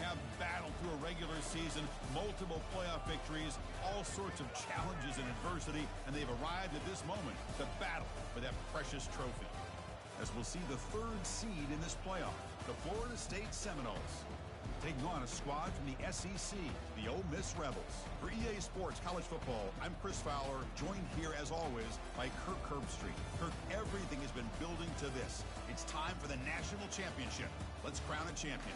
have battled through a regular season, multiple playoff victories, all sorts of challenges and adversity, and they've arrived at this moment to battle for that precious trophy. As we'll see the third seed in this playoff, the Florida State Seminoles, taking on a squad from the SEC, the Ole Miss Rebels. For EA Sports College Football, I'm Chris Fowler, joined here as always by Kirk Herbstreit. Kirk, everything has been building to this. It's time for the national championship. Let's crown a champion.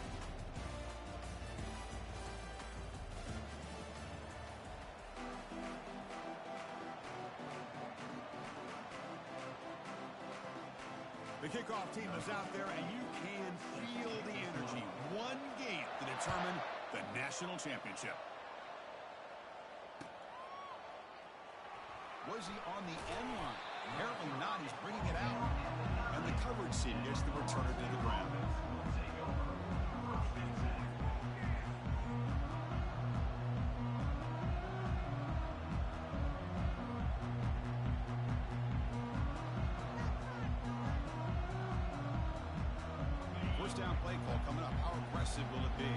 The kickoff team is out there, and you can feel the energy. One game to determine the national championship. Was he on the end line? Apparently not. He's bringing it out. And the coverage team gets the returner to the ground. First down play call coming up. How aggressive will it be?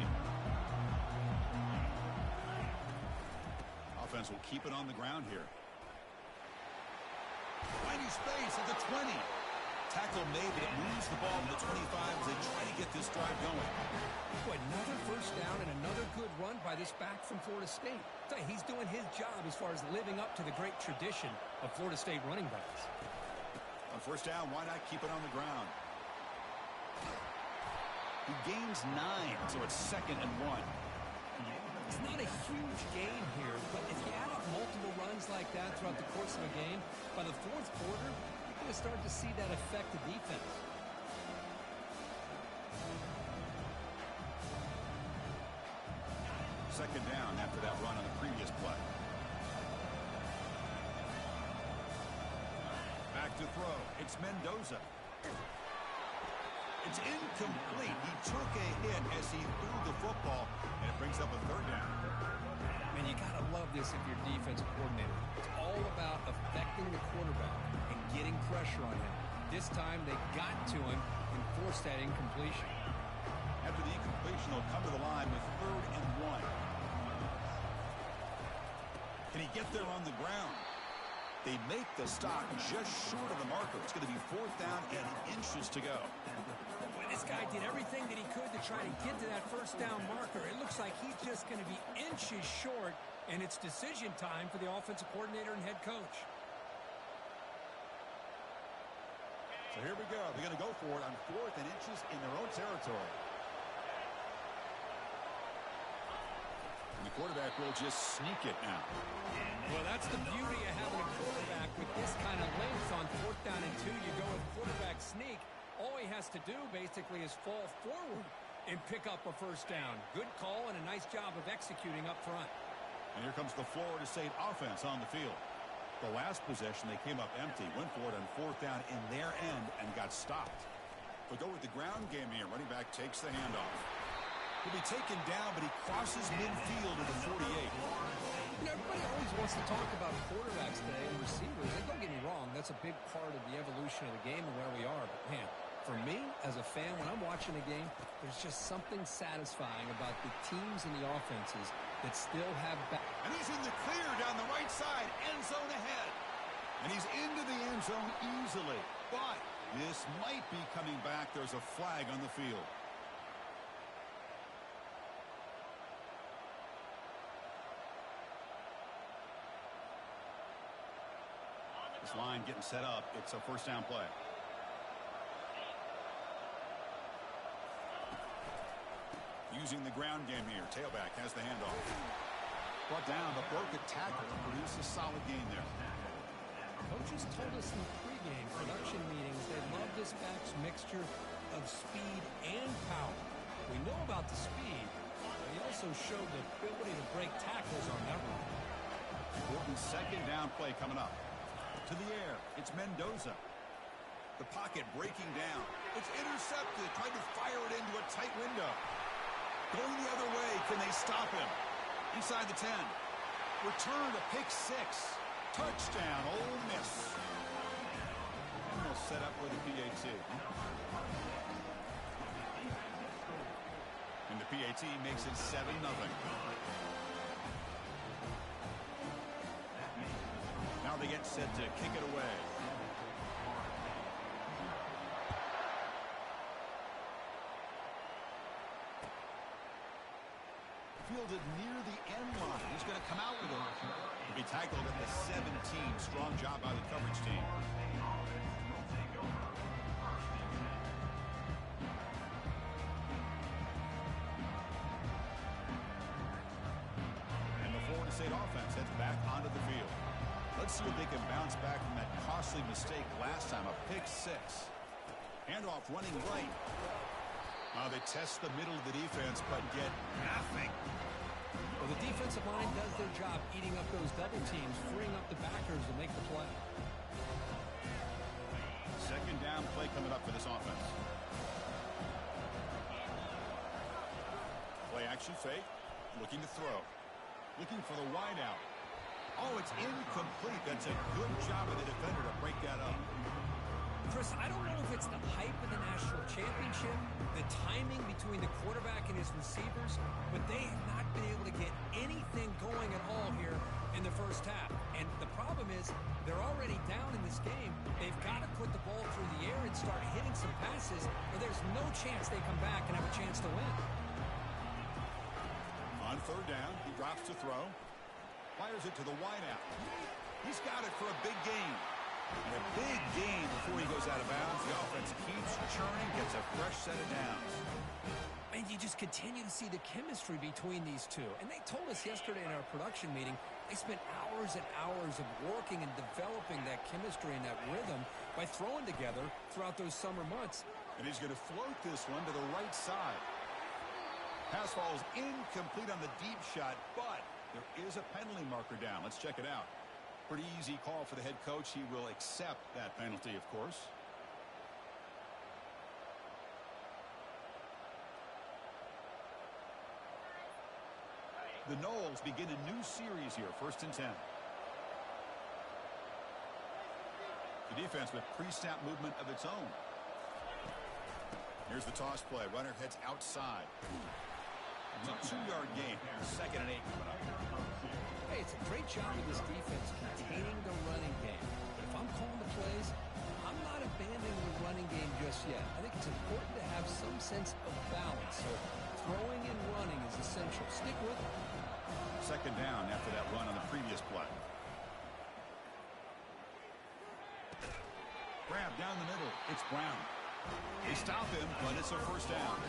Offense will keep it on the ground here. Finding space at the 20. Tackle made, but it moves the ball to the 25 as they try to get this drive going. Boy, another first down and another good run by this back from Florida State. He's doing his job as far as living up to the great tradition of Florida State running backs. On first down, why not keep it on the ground? He gains 9, so it's 2nd and 1. It's not a huge gain here, but if you add up multiple runs like that throughout the course of a game, by the fourth quarter, you're going to start to see that affect the defense. Second down after that run on the previous play. Back to throw. It's Mendoza. It's incomplete. He took a hit as he threw the football, and it brings up a third down. Man, you got to love this if you're defensive coordinator. It's all about affecting the quarterback and getting pressure on him. This time, they got to him and forced that incompletion. After the incompletion, they'll come to the line with 3rd and 1. Can he get there on the ground? They make the stop just short of the marker. It's going to be 4th down and inches to go. This guy did everything that he could to try to get to that first down marker. It looks like he's just going to be inches short, and it's decision time for the offensive coordinator and head coach. So here we go. They're going to go for it on 4th and inches in their own territory. And the quarterback will just sneak it now. Well, that's the beauty of having a quarterback with this kind of length on 4th down and 2. You go with quarterback sneak. All he has to do basically is fall forward and pick up a first down. Good call and a nice job of executing up front. And here comes the Florida State offense on the field. The last possession, they came up empty, went for it on 4th down in their end and got stopped. But go with the ground game here. Running back takes the handoff. He'll be taken down, but he crosses midfield to the 48. You know, everybody always wants to talk about quarterbacks today and receivers. And don't get me wrong, that's a big part of the evolution of the game and where we are. But, man, for me, as a fan, when I'm watching a game, there's just something satisfying about the teams and the offenses that still have back. And he's in the clear down the right side, end zone ahead. And he's into the end zone easily. But this might be coming back. There's a flag on the field. This line getting set up. It's a first down play. Using the ground game here. Tailback has the handoff. Brought down, but broke a tackle to produce a solid gain there. Coaches told us in the pregame production meetings they love this back's mixture of speed and power. We know about the speed, but he also showed the ability to break tackles on that run. Important second down play coming up. To the air, it's Mendoza. The pocket breaking down. It's intercepted, trying to fire it into a tight window. Going the other way, can they stop him? Inside the 10. Return to pick 6. Touchdown, Ole Miss. And they'll set up for the PAT. And the The PAT makes it 7-0. Now they get set to kick it away. Fielded near the end line. He's going to come out with it. He'll be tackled at the 17. Strong job by the coverage team. And the Florida State offense heads back onto the field. Let's see if they can bounce back from that costly mistake last time, a pick 6. Handoff running right. They test the middle of the defense, but get nothing. Well, the defensive line does their job eating up those double teams, freeing up the backers to make the play. Second down play coming up for this offense. Play action fake. Looking to throw. Looking for the wide out. Oh, it's incomplete. That's a good job of the defender to break that up. Chris, I don't know if it's the hype of the national championship, the timing between the quarterback and his receivers, but they have not been able to get anything going at all here in the first half. And the problem is they're already down in this game. They've got to put the ball through the air and start hitting some passes, or there's no chance they come back and have a chance to win. On third down, he drops to throw. Fires it to the wideout. He's got it for a big gain. And a big gain before he goes out of bounds. The offense keeps churning, gets a fresh set of downs. And you just continue to see the chemistry between these two. And they told us yesterday in our production meeting, they spent hours and hours of working and developing that chemistry and that rhythm by throwing together throughout those summer months. And he's going to float this one to the right side. Pass falls incomplete on the deep shot, but there is a penalty marker down. Let's check it out. Pretty easy call for the head coach. He will accept that penalty, of course. The Noles begin a new series here, 1st and 10. The defense with pre-snap movement of its own. Here's the toss play. Runner heads outside. It's a 2-yard gain. 2nd and 8 coming up. Hey, it's a great job of this defense containing the running game. But if I'm calling the plays, I'm not abandoning the running game just yet. I think it's important to have some sense of balance. So throwing and running is essential. Stick with it. 2nd down after that run on the previous play. Grab down the middle. It's Brown. They stop him, but it's a 1st down.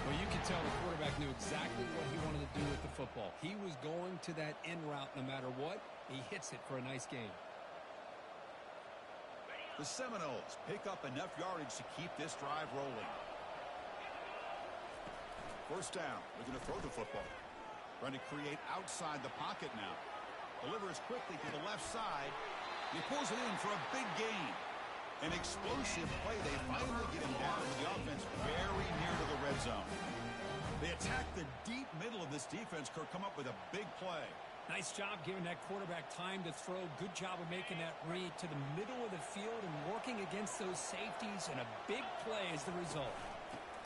Well, you can tell the quarterback knew exactly what he wanted to do with the football. He was going to that in route no matter what. He hits it for a nice gain. The Seminoles pick up enough yardage to keep this drive rolling. 1st down. They're going to throw the football. Trying to create outside the pocket now. Delivers quickly to the left side. He pulls it in for a big gain. An explosive play. They finally get him down with the offense very near to the red zone. They attack the deep middle of this defense. Kirk come up with a big play. Nice job giving that quarterback time to throw. Good job of making that read to the middle of the field and working against those safeties, and a big play is the result.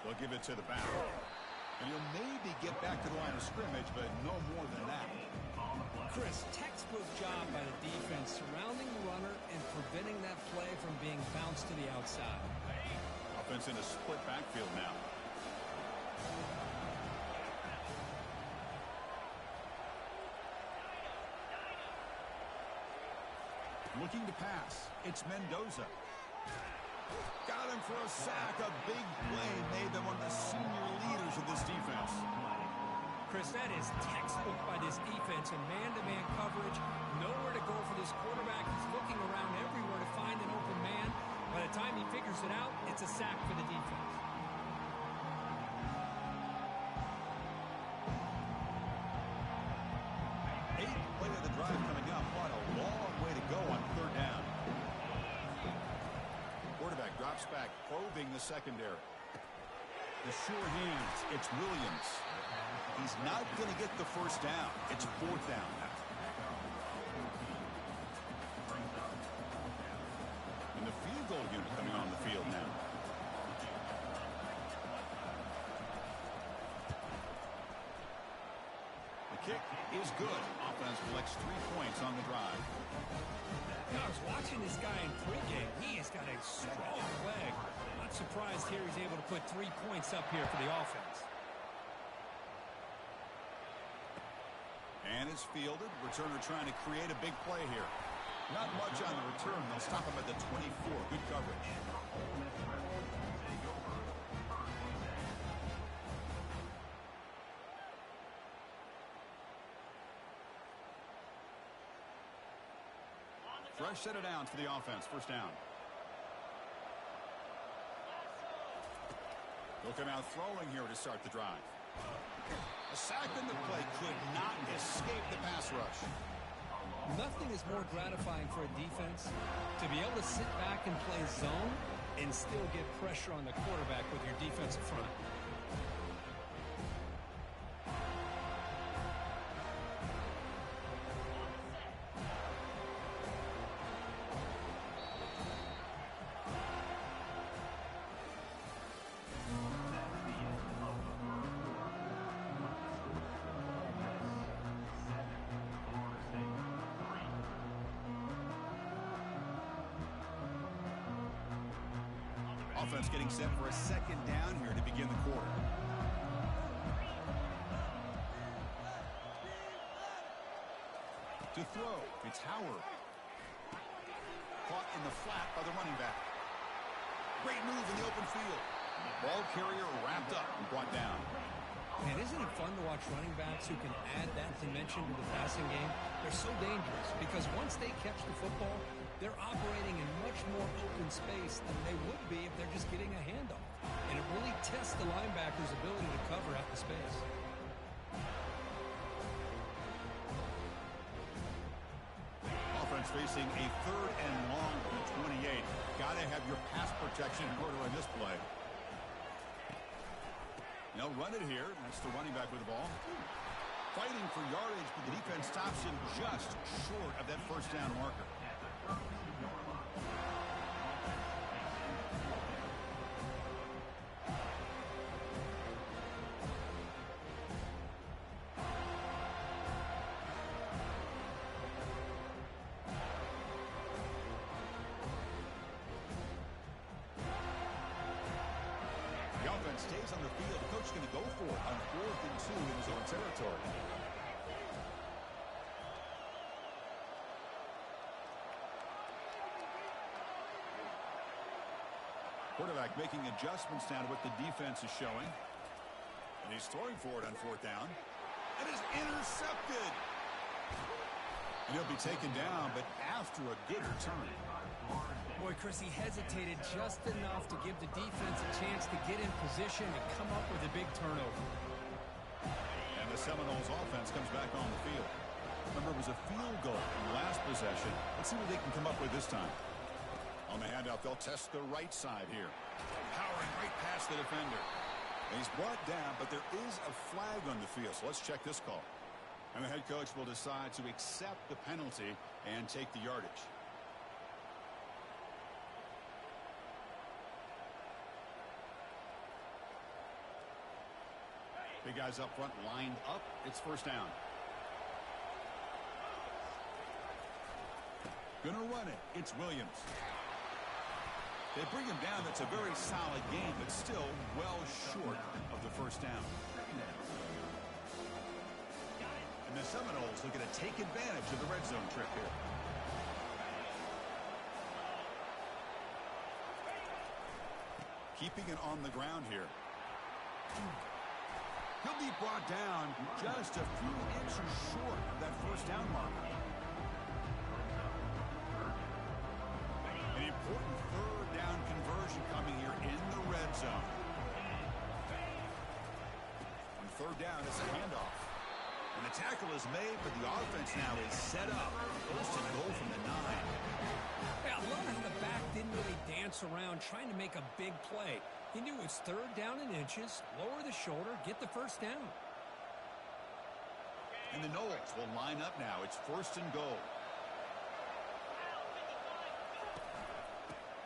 They'll give it to the back. And he'll maybe get back to the line of scrimmage, but no more than that. Chris, textbook job by the defense surrounding the runner and preventing that play from being bounced to the outside. Offense in a split backfield now. Looking to pass. It's Mendoza. Got him for a sack. A big play made them one of the senior leaders of this defense. Chris, that is textbook by this defense in man-to-man coverage. Nowhere to go for this quarterback. He's looking around everywhere to find an open man. By the time he figures it out, it's a sack for the defense. Eighth play of the drive coming up. What a long way to go on 3rd down. Quarterback drops back, probing the secondary. The sure hands. It's Williams. He's not going to get the 1st down. It's 4th down now. And the field goal unit coming on the field now. kick is good. Offense collects 3 points on the drive. I was watching this guy in pregame. He has got a strong leg. Not surprised here he's able to put 3 points up here for the offense. And it's fielded. Returner trying to create a big play here. Not much on the return. They'll stop him at the 24. Good coverage. Fresh set of downs for the offense. First down. They'll come out throwing here to start the drive. A sack in the play could not escape the pass rush. Nothing is more gratifying for a defense to be able to sit back and play zone and still get pressure on the quarterback with your defensive front. Offense getting set for a second down here to begin the quarter. To throw, it's Howard. Caught in the flat by the running back. Great move in the open field. Ball carrier wrapped up and brought down. Man, isn't it fun to watch running backs who can add that dimension to the passing game? They're so dangerous because once they catch the football, they're operating in much more open space than they would be if they're just getting a handoff. And it really tests the linebacker's ability to cover out the space. Offense facing a 3rd and long from the 28. Got to have your pass protection in order on this play. They'll run it here. That's the running back with the ball. Fighting for yardage, but the defense stops him just short of that first down marker. The offense stays on the field. The coach is going to go for it on 4th and 2 in his own territory. Quarterback making adjustments now to what the defense is showing. And he's throwing for it on 4th down. And is intercepted. And he'll be taken down, but after a good return. Boy, Chris, he hesitated just enough to give the defense a chance to get in position and come up with a big turnover. And the Seminoles offense comes back on the field. Remember, it was a field goal in the last possession. Let's see what they can come up with this time. On the handoff, they'll test the right side here. Powering right past the defender. And he's brought down, but there is a flag on the field, so let's check this call. And the head coach will decide to accept the penalty and take the yardage. Big guys up front lined up. It's first down. Gonna run it. It's Williams. They bring him down. That's a very solid game, but still well short of the first down. And the Seminoles looking to take advantage of the red zone trip here. Keeping it on the ground here. He'll be brought down just a few inches short of that first down mark. An important 3rd down conversion coming here in the red zone. On 3rd down, it's a handoff. And the tackle is made, but the offense now is set up. First and goal from the 9. Hey, I love how the back didn't really dance around trying to make a big play. He knew it's 3rd down in inches, lower the shoulder, get the first down. And the Noles will line up now. It's 1st and goal.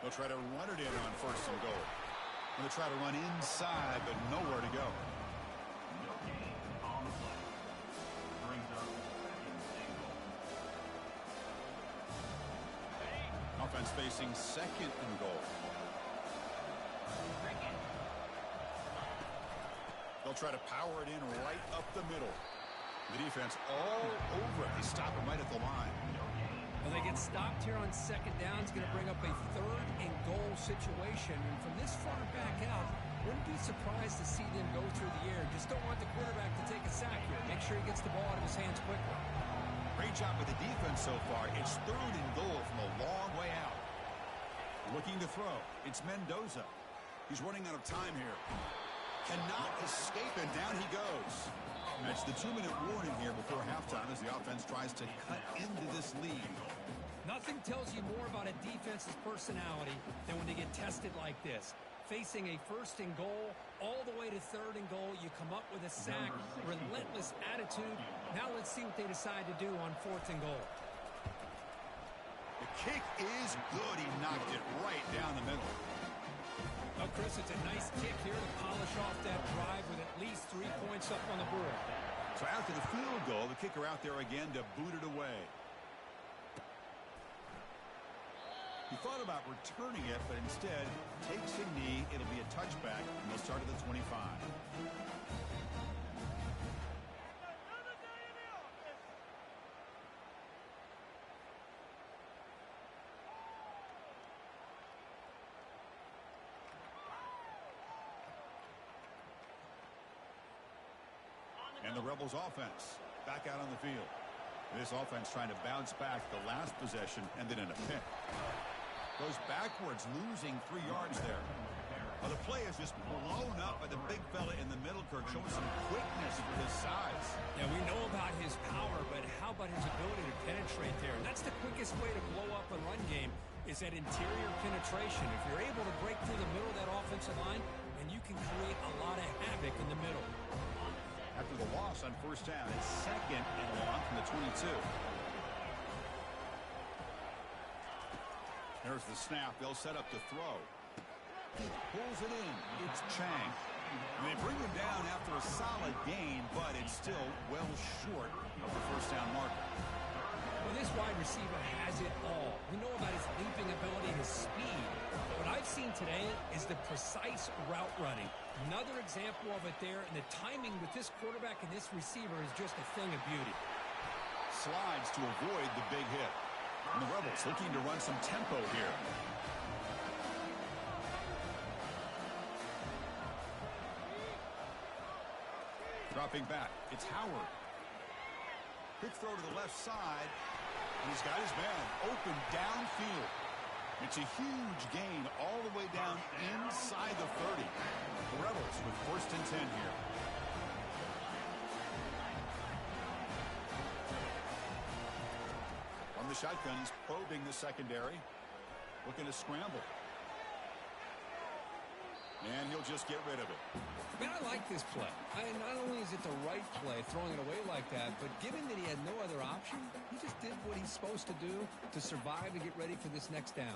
They'll try to run it in on 1st and goal. They'll try to run inside, but nowhere to go. offense facing second and goal. They'll try to power it in right up the middle. The defense all over it. They stop him right at the line. Well, they get stopped here on second down. It's going to bring up a third and goal situation. And from this far back out, wouldn't be surprised to see them go through the air. Just don't want the quarterback to take a sack here. Make sure he gets the ball out of his hands quickly. Great job with the defense so far. It's third and goal from a long way out. Looking to throw. It's Mendoza. He's running out of time here. Cannot escape, and down he goes. That's the 2-minute warning here before halftime as the offense tries to cut into this lead. Nothing tells you more about a defense's personality than when they get tested like this. Facing a first and goal, all the way to third and goal, you come up with a sack, relentless attitude. Now let's see what they decide to do on fourth and goal. The kick is good. He knocked it right down the middle. Well, Chris, it's a nice kick here to polish off that drive with at least 3 points up on the board. So after the field goal, the kicker out there again to boot it away. He thought about returning it, but instead takes a knee. It'll be a touchback, and they'll start at the 25. And the Rebels offense back out on the field. This offense trying to bounce back the last possession and then in a pick. Goes backwards, losing 3 yards there. Well, the play is just blown up by the big fella in the middle, Kirk, showing some quickness for his size. Yeah, we know about his power, but how about his ability to penetrate there? And that's the quickest way to blow up a run game is that interior penetration. If you're able to break through the middle of that offensive line, then you can create a lot of havoc in the middle. After the loss on first down, it's second and long from the 22. There's the snap. They'll set up to throw. He pulls it in. It's Chang. And they bring him down after a solid gain, but it's still well short of the first down marker. Well, this wide receiver has it all. We know about his leaping ability, his speed. What I've seen today is the precise route running. Another example of it there, and the timing with this quarterback and this receiver is just a thing of beauty. Slides to avoid the big hit. And the Rebels looking to run some tempo here. Dropping back, it's Howard. Quick throw to the left side, and he's got his man open downfield. It's a huge gain all the way down inside the 30. The Rebels with first and 10 here. On the shotgun, he's probing the secondary, looking to scramble. And he'll just get rid of it. Man, I like this play. Not only is it the right play, throwing it away like that, but given that he had no other option, he just did what he's supposed to do to survive and get ready for this next down.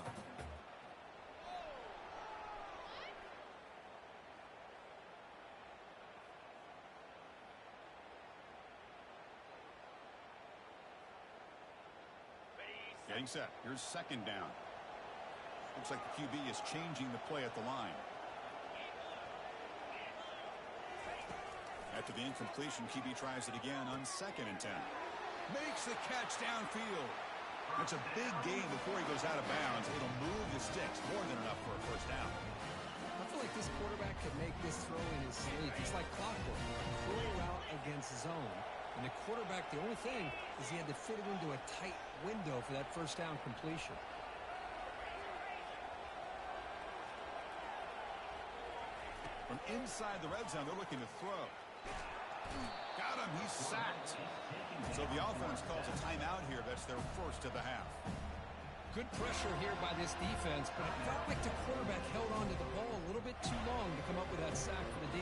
Getting set. Here's second down. Looks like the QB is changing the play at the line. After the incompletion, QB tries it again on second and 10. Makes the catch downfield. That's a big gain before he goes out of bounds. It'll move the sticks, more than enough for a first down. I feel like this quarterback could make this throw in his sleep. It's like clockwork. A curl route against zone. And the quarterback, the only thing is he had to fit it into a tight window for that first down completion. From inside the red zone, they're looking to throw. Got him. He's sacked. So the offense calls a timeout here. That's their first of the half. Good pressure here by this defense, but it felt like the quarterback held on to the ball a little bit too long to come up with that sack for the D.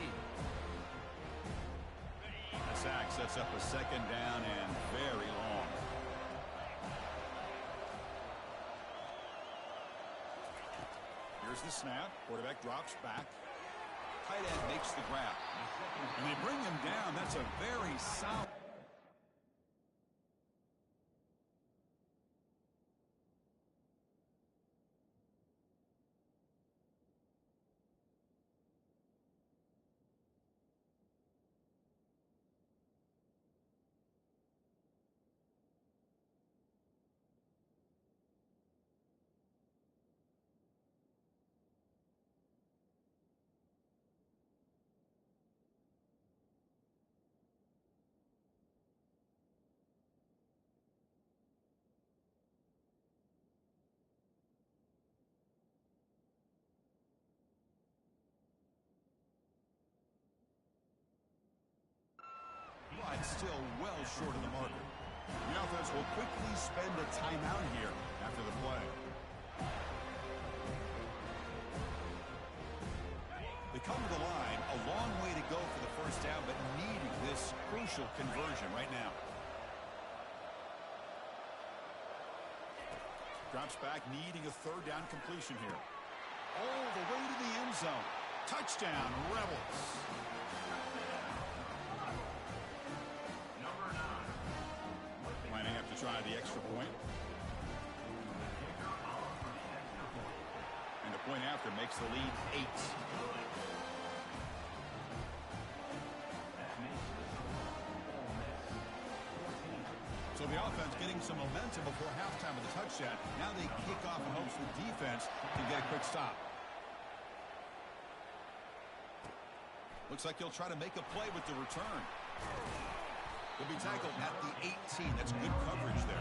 The sack sets up a second down and very long. Here's the snap. Quarterback drops back. Tight end makes the grab. And they bring him down. That's a very solid. but still well short of the marker. The offense will quickly spend a timeout here after the play. They come to the line, a long way to go for the first down, but needing this crucial conversion right now. Drops back, needing a third down completion here. All the way to the end zone. Touchdown, Rebels. Lining up to try the extra point. And the point after makes the lead 8. So the offense getting some momentum before halftime with the touchdown. Now they kick off in hopes the defense can get a quick stop. Looks like he'll try to make a play with the return. He'll be tackled at the 18. That's good coverage there.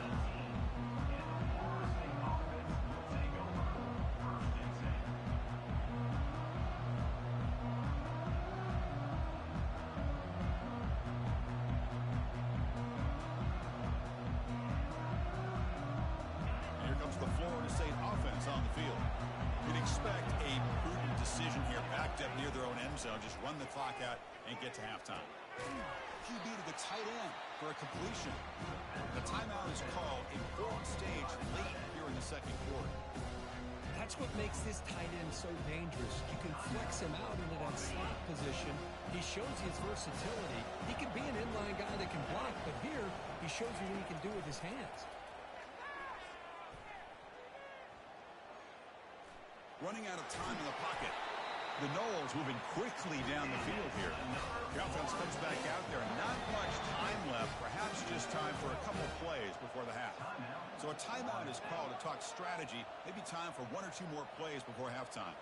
Here comes the Florida State offense on the field. You'd expect a prudent decision here, backed up near their own end zone. Just run the clock out and get to halftime. QB to the tight end for a completion. The timeout is called, important stage late here in the second quarter. That's what makes this tight end so dangerous. You can flex him out into that slot position. He shows his versatility. He can be an inline guy that can block, but here he shows you what he can do with his hands. Running out of time in the pocket. The Noles moving quickly down the field here. The offense comes back out there. Not much time left. Perhaps just time for a couple plays before the half. So a timeout is called to talk strategy. Maybe time for 1 or 2 more plays before halftime.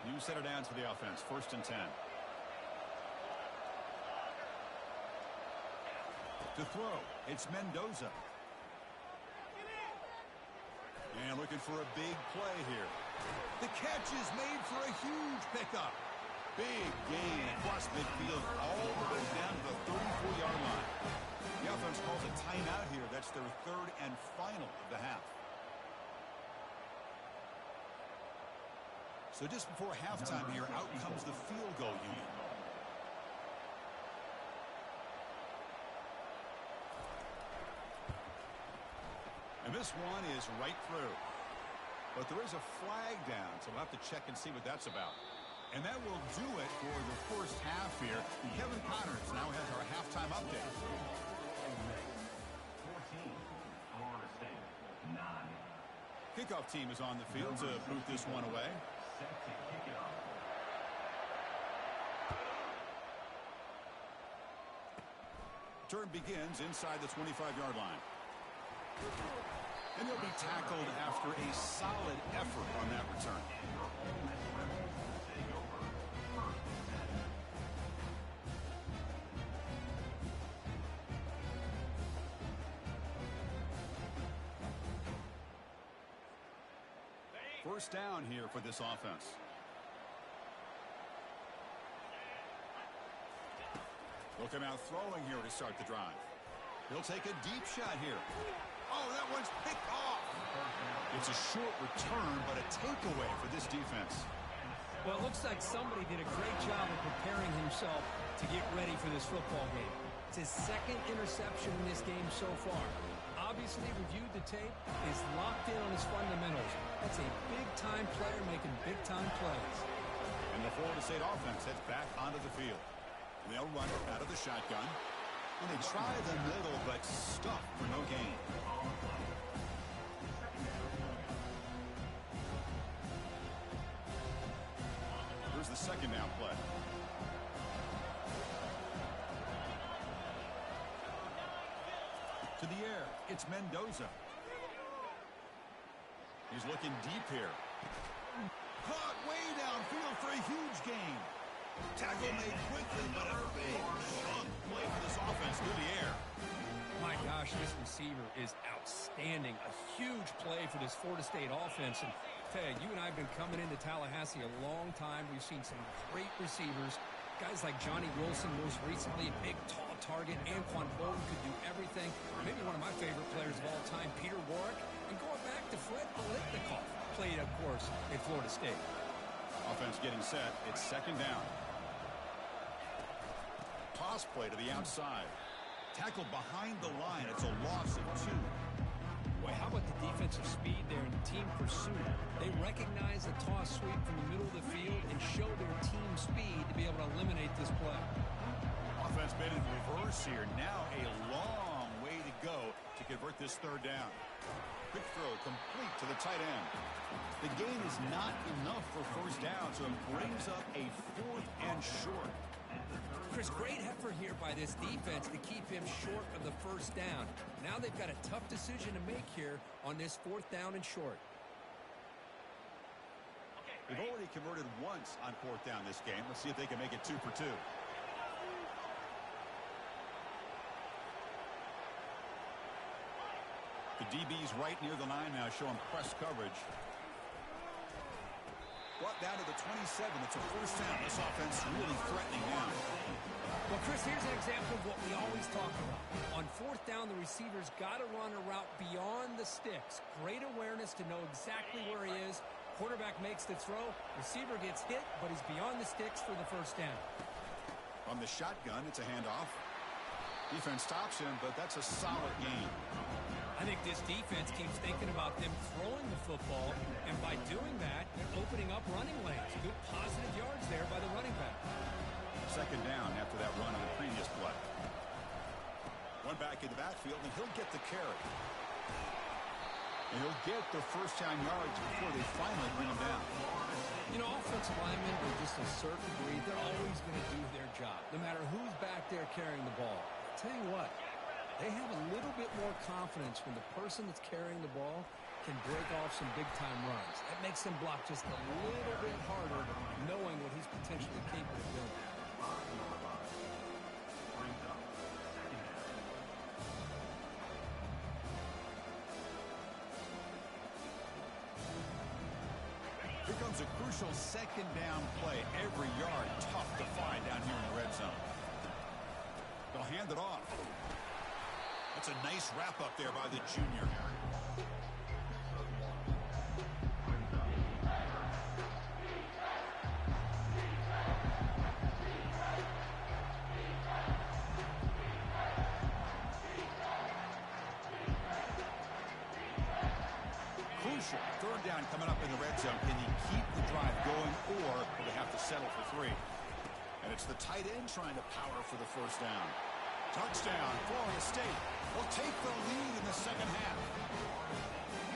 New center down to the offense. 1st and 10. To throw, it's Mendoza. And looking for a big play here. The catch is made for a huge pickup. Big gain across midfield all the way down to the 34-yard line. The offense calls a timeout here. That's their 3rd and final of the half. So just before halftime here, out comes the field goal unit. And this one is right through. But there is a flag down, so we'll have to check and see what that's about. And that will do it for the first half here. Kevin Connors now has our halftime update. 14, Florida State, 9. Kickoff team is on the field to boot this one away. Set to kick it off. Turn begins inside the 25-yard line. And he'll be tackled after a solid effort on that return. First down here for this offense. They'll come out throwing here to start the drive. He'll take a deep shot here. Oh, that one's picked off. It's a short return, but a takeaway for this defense. Well, it looks like somebody did a great job of preparing himself to get ready for this football game. It's his 2nd interception in this game so far. Obviously reviewed the tape, is locked in on his fundamentals. That's a big-time player making big-time plays. And the Florida State offense heads back onto the field. And they'll run out of the shotgun. And they try the middle, but stuck for no gain. Here's the 2nd down play. To the air, it's Mendoza. He's looking deep here. Caught way downfield for a huge gain. Tackle made quickly, but a big chunk play for this offense through the air. My gosh, this receiver is outstanding. A huge play for this Florida State offense. And Ted, you and I have been coming into Tallahassee a long time. We've seen some great receivers. Guys like Johnny Wilson, most recently, big, tall target. Anquan Bolden could do everything. Maybe one of my favorite players of all time, Peter Warrick. And going back to Fred Biletnikoff, played, of course, at Florida State. Offense getting set. It's second down. Toss play to the outside. Tackled behind the line. It's a loss of 2. Boy, how about the defensive speed there in team pursuit? They recognize the toss sweep from the middle of the field and show their team speed to be able to eliminate this play. Offense been in reverse here. Now a long way to go to convert this third down. Quick throw complete to the tight end. The gain is not enough for first down, so it brings up a 4th and short. Chris, great effort here by this defense to keep him short of the first down. Now they've got a tough decision to make here on this 4th down and short. They've already converted once on 4th down this game. Let's see if they can make it 2 for 2. The DB's right near the line now, showing press coverage. Brought down to the 27. It's a first down. This offense really threatening now. Well, Chris, here's an example of what we always talk about. On 4th down, the receiver's got to run a route beyond the sticks. Great awareness to know exactly where he is. Quarterback makes the throw. Receiver gets hit, but he's beyond the sticks for the first down. From the shotgun, it's a handoff. Defense stops him, but that's a solid gain. I think this defense keeps thinking about them throwing the football, and by doing that, they're opening up running lanes. Good positive yards there by the running back. Second down after that run on the previous play. One back in the backfield, and he'll get the carry. And he'll get the first down yards before they finally bring him down. You know, offensive linemen are just a certain breed. They're always going to do their job, no matter who's back there carrying the ball. I'll tell you what. They have a little bit more confidence when the person that's carrying the ball can break off some big-time runs. That makes them block just a little bit harder, knowing what he's potentially capable of doing. Here comes a crucial second down play. Every yard tough to find down here in the red zone. They'll hand it off. That's a nice wrap up there by the junior. Crucial. Third down coming up in the red zone. Can you keep the drive going, or will they have to settle for 3? And it's the tight end trying to power for the first down. Touchdown, Florida State will take the lead in the second half.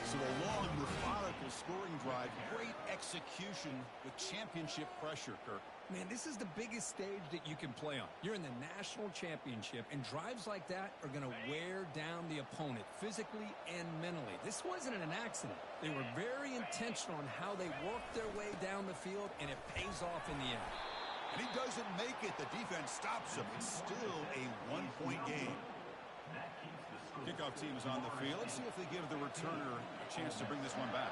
So a long, methodical scoring drive. Great execution with championship pressure, Kirk. Man, this is the biggest stage that you can play on. You're in the national championship, and drives like that are going to wear down the opponent physically and mentally. This wasn't an accident. They were very intentional on how they worked their way down the field, and it pays off in the end. And he doesn't make it. The defense stops him. It's still a 1-point game. Kickoff team is on the field. Let's see if they give the returner a chance to bring this one back.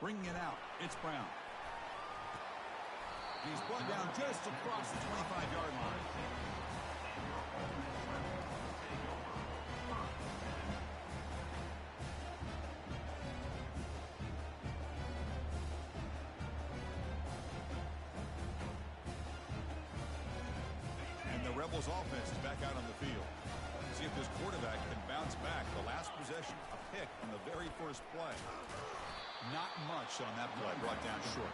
Bringing it out. It's Brown. He's brought down just across the 25-yard line. Rebels offense is back out on the field. See if this quarterback can bounce back. The last possession, a pick on the very first play. Not much on that play, brought down short.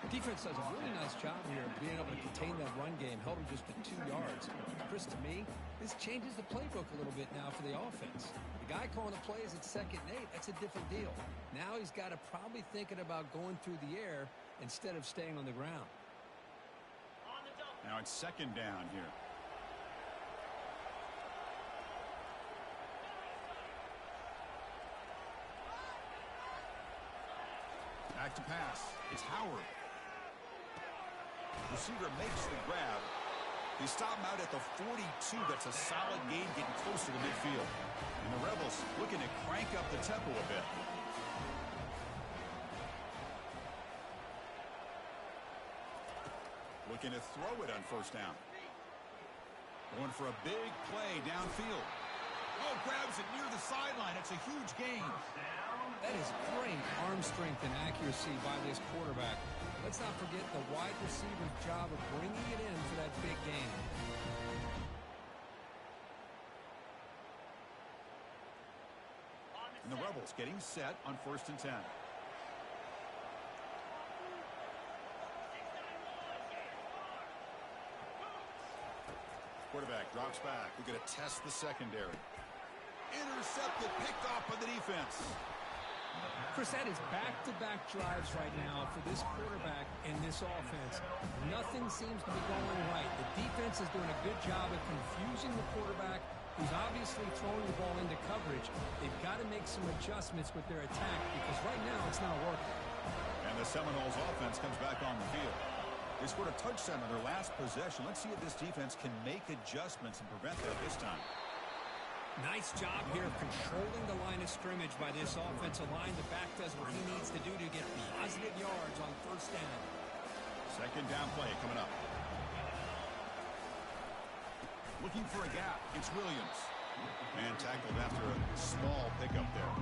Defense does a really nice job here of being able to contain that run game, held him just to 2 yards. Chris, to me, this changes the playbook a little bit now for the offense. The guy calling the plays at 2nd and 8, that's a different deal. Now he's got to probably thinking about going through the air instead of staying on the ground. Now it's second down here. Back to pass. It's Howard. Receiver makes the grab. They stop him out at the 42. That's a solid gain, getting closer to midfield. And the Rebels looking to crank up the tempo a bit. looking to throw it on first down. Going for a big play downfield. Oh, grabs it near the sideline. It's a huge gain. That is great arm strength and accuracy by this quarterback. Let's not forget the wide receiver's job of bringing it in for that big gain. And the Rebels getting set on 1st and 10. Quarterback drops back. We're going to test the secondary. Intercepted, picked off by the defense. Chris, that is back-to-back drives right now for this quarterback and this offense. Nothing seems to be going right. The defense is doing a good job of confusing the quarterback, who's obviously throwing the ball into coverage. They've got to make some adjustments with their attack because right now it's not working. And the Seminoles offense comes back on the field. They scored a touchdown on their last possession. Let's see if this defense can make adjustments and prevent that this time. Nice job here of controlling the line of scrimmage by this offensive line. The back does what he needs to do to get positive yards on first down. Second down play coming up. Looking for a gap. It's Williams. And tackled after a small pickup there.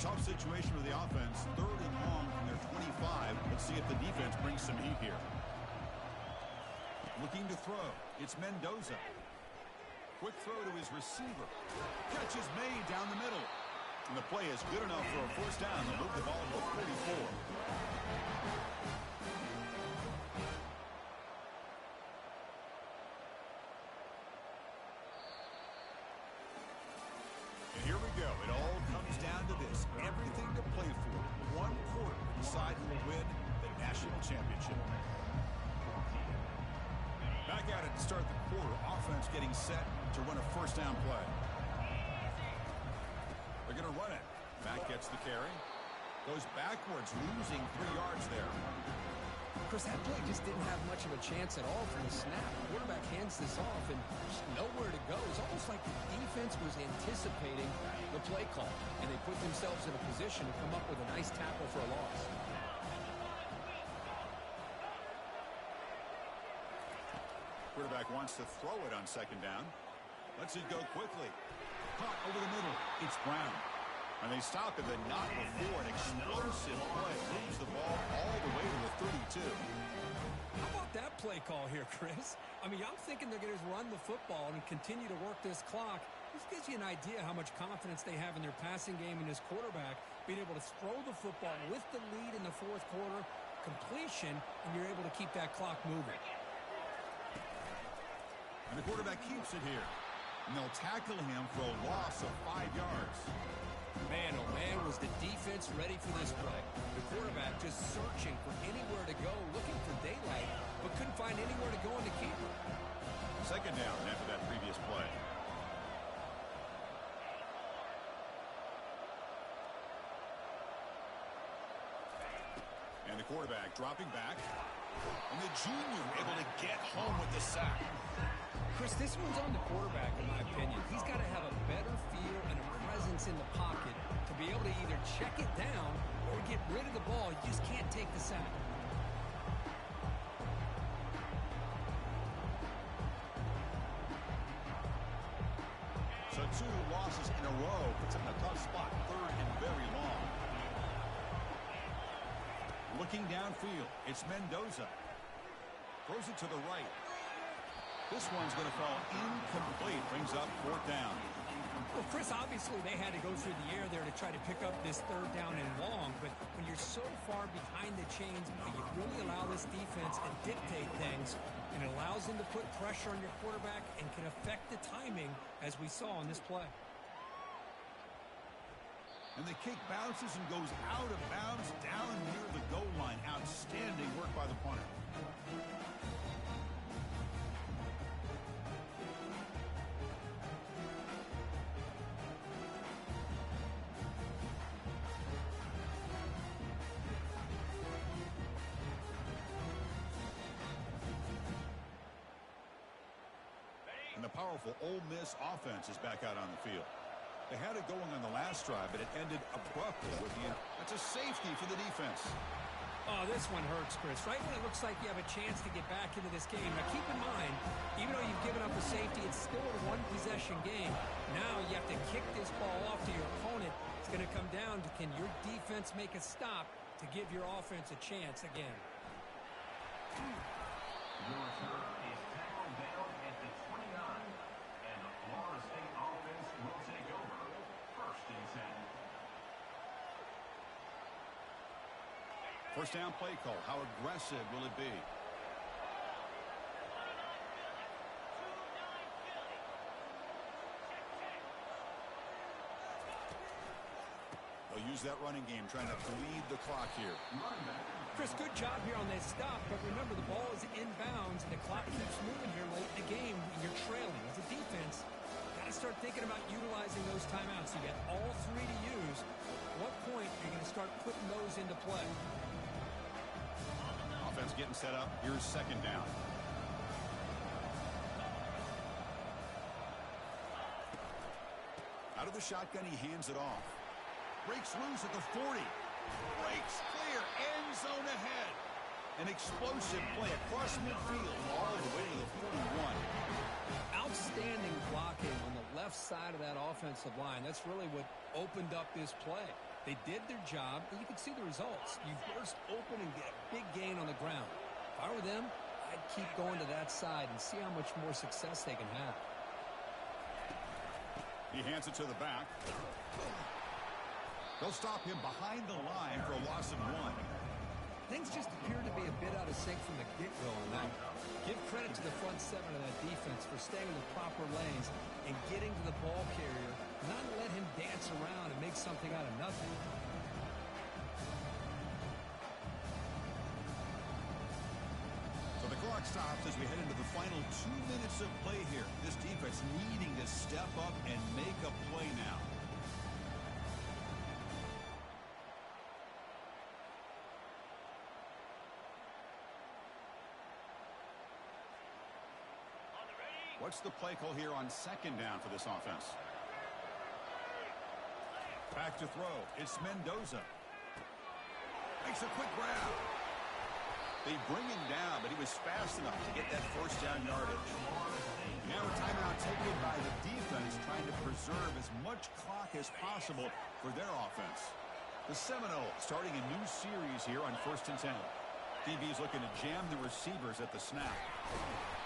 Tough situation for the offense. 3rd and long from their 25. Let's see if the defense brings some heat here. Looking to throw. It's Mendoza. Quick throw to his receiver. Catch is made down the middle. And the play is good enough for a first down. They'll move the ball to 44. And here we go. It all comes down to this. Everything to play for. One quarter to decide who will win the national championship. Back at it to start the quarter. Offense getting set to run a first down play. They're going to run it. Back gets the carry. Goes backwards, losing 3 yards there. Chris, that play just didn't have much of a chance at all from the snap. The quarterback hands this off and just nowhere to go. It's almost like the defense was anticipating the play call, and they put themselves in a position to come up with a nice tackle for a loss. Quarterback wants to throw it on second down. Lets it go quickly. Caught over the middle. It's Brown. And they stop it, but not before an explosive play. Moves the ball all the way to the 32. How about that play call here, Chris? I mean, I'm thinking they're going to run the football and continue to work this clock. This gives you an idea how much confidence they have in their passing game and this quarterback being able to throw the football with the lead in the 4th quarter, completion, and you're able to keep that clock moving. And the quarterback keeps it here. And they'll tackle him for a loss of 5 yards. Man, oh man, was the defense ready for this play. The quarterback just searching for anywhere to go, looking for daylight, but couldn't find anywhere to go in the keeper. Second down after that previous play. And the quarterback dropping back. And the junior able to get home with the sack. Chris, this one's on the quarterback, in my opinion. He's got to have a better feel and a presence in the pocket to be able to either check it down or get rid of the ball. You just can't take the sack. So 2 losses in a row puts him in a tough spot. 3rd and very long. Looking downfield, it's Mendoza. Throws it to the right. This one's going to fall incomplete. Brings up 4th down. Well, Chris, obviously they had to go through the air there to try to pick up this 3rd down and long, but when you're so far behind the chains, you really allow this defense to dictate things, and it allows them to put pressure on your quarterback and can affect the timing, as we saw on this play. And the kick bounces and goes out of bounds down near the goal line. Outstanding work by the punter. powerful Ole Miss offense is back out on the field. They had it going on the last drive, but it ended abruptly with the end. That's a safety for the defense. Oh, this one hurts, Chris. Right when it looks like you have a chance to get back into this game. Now, keep in mind, even though you've given up a safety, it's still a one-possession game. Now you have to kick this ball off to your opponent. It's going to come down to, can your defense make a stop to give your offense a chance again? The return is tackled down at the 29, and the Florida State offense will take over. 1st and 10. First down play call. How aggressive will it be? They'll use that running game, trying to bleed the clock here. Chris, good job here on this stop, but remember the ball is inbounds and the clock keeps moving here late in the game and you're trailing. As a defense, got to start thinking about utilizing those timeouts. You got all 3 to use. At what point are you going to start putting those into play? Offense getting set up. Here's 2nd down. Out of the shotgun, he hands it off. Breaks loose at the 40. Breaks clear. End zone ahead. An explosive play across midfield all the way to the 41. Outstanding blocking on the left side of that offensive line. That's really what opened up this play. They did their job, and you can see the results. You burst open and get a big gain on the ground. If I were them, I'd keep going to that side and see how much more success they can have. He hands it to the back. They'll stop him behind the line for a loss of 1. Things just appear to be a bit out of sync from the get-go on that. Give credit to the front 7 of that defense for staying in the proper lanes and getting to the ball carrier, not let him dance around and make something out of nothing. So the clock stops as we head into the final 2 minutes of play here. This defense needing to step up and make a play now. What's the play call here on 2nd down for this offense? Back to throw. It's Mendoza. Makes a quick grab. They bring him down, but he was fast enough to get that 1st down yardage. Now a timeout taken by the defense, trying to preserve as much clock as possible for their offense. The Seminoles starting a new series here on 1st and 10. DB's looking to jam the receivers at the snap.